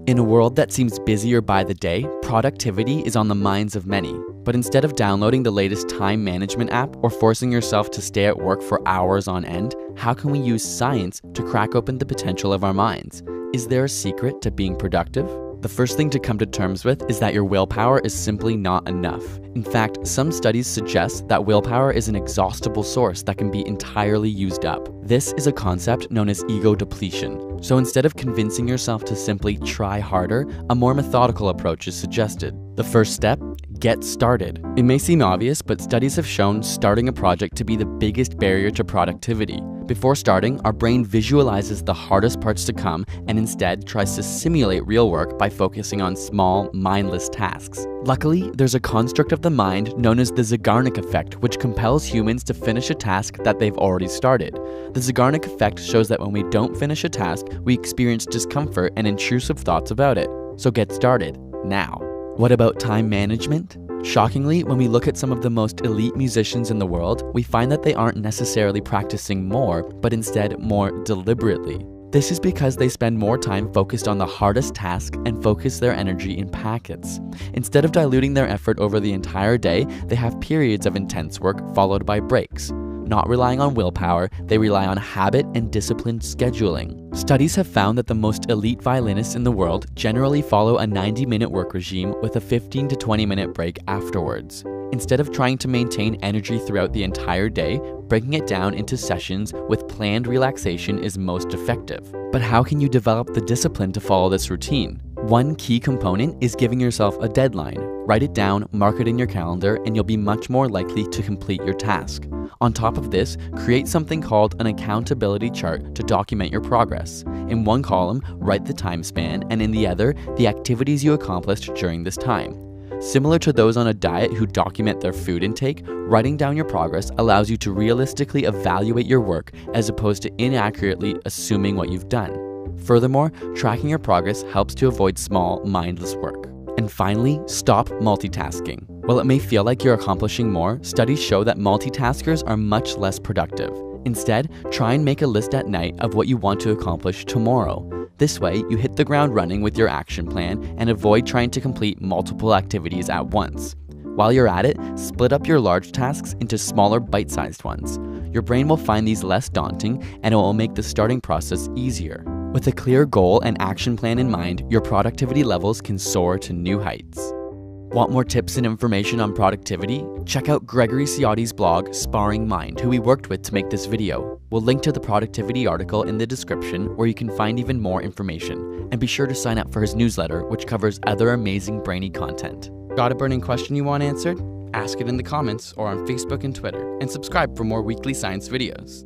In a world that seems busier by the day, productivity is on the minds of many. But instead of downloading the latest time management app or forcing yourself to stay at work for hours on end, how can we use science to crack open the potential of our minds? Is there a secret to being productive? The first thing to come to terms with is that your willpower is simply not enough. In fact, some studies suggest that willpower is an exhaustible source that can be entirely used up. This is a concept known as ego depletion. So instead of convincing yourself to simply try harder, a more methodical approach is suggested. The first step: get started. It may seem obvious, but studies have shown starting a project to be the biggest barrier to productivity. Before starting, our brain visualizes the hardest parts to come and instead tries to simulate real work by focusing on small, mindless tasks. Luckily, there's a construct of the mind known as the Zeigarnik effect, which compels humans to finish a task that they've already started. The Zeigarnik effect shows that when we don't finish a task, we experience discomfort and intrusive thoughts about it. So get started now. What about time management? Shockingly, when we look at some of the most elite musicians in the world, we find that they aren't necessarily practicing more, but instead more deliberately. This is because they spend more time focused on the hardest task and focus their energy in packets. Instead of diluting their effort over the entire day, they have periods of intense work followed by breaks. Not relying on willpower, they rely on habit and disciplined scheduling. Studies have found that the most elite violinists in the world generally follow a 90-minute work regime with a 15 to 20-minute break afterwards. Instead of trying to maintain energy throughout the entire day, breaking it down into sessions with planned relaxation is most effective. But how can you develop the discipline to follow this routine? One key component is giving yourself a deadline. Write it down, mark it in your calendar, and you'll be much more likely to complete your task. On top of this, create something called an accountability chart to document your progress. In one column, write the time span, and in the other, the activities you accomplished during this time. Similar to those on a diet who document their food intake, writing down your progress allows you to realistically evaluate your work as opposed to inaccurately assuming what you've done. Furthermore, tracking your progress helps to avoid small, mindless work. And finally, stop multitasking. While it may feel like you're accomplishing more, studies show that multitaskers are much less productive. Instead, try and make a list at night of what you want to accomplish tomorrow. This way, you hit the ground running with your action plan and avoid trying to complete multiple activities at once. While you're at it, split up your large tasks into smaller bite-sized ones. Your brain will find these less daunting, and it will make the starting process easier. With a clear goal and action plan in mind, your productivity levels can soar to new heights. Want more tips and information on productivity? Check out Gregory Ciotti's blog, Sparring Mind, who we worked with to make this video. We'll link to the productivity article in the description where you can find even more information. And be sure to sign up for his newsletter, which covers other amazing brainy content. Got a burning question you want answered? Ask it in the comments or on Facebook and Twitter, and subscribe for more weekly science videos.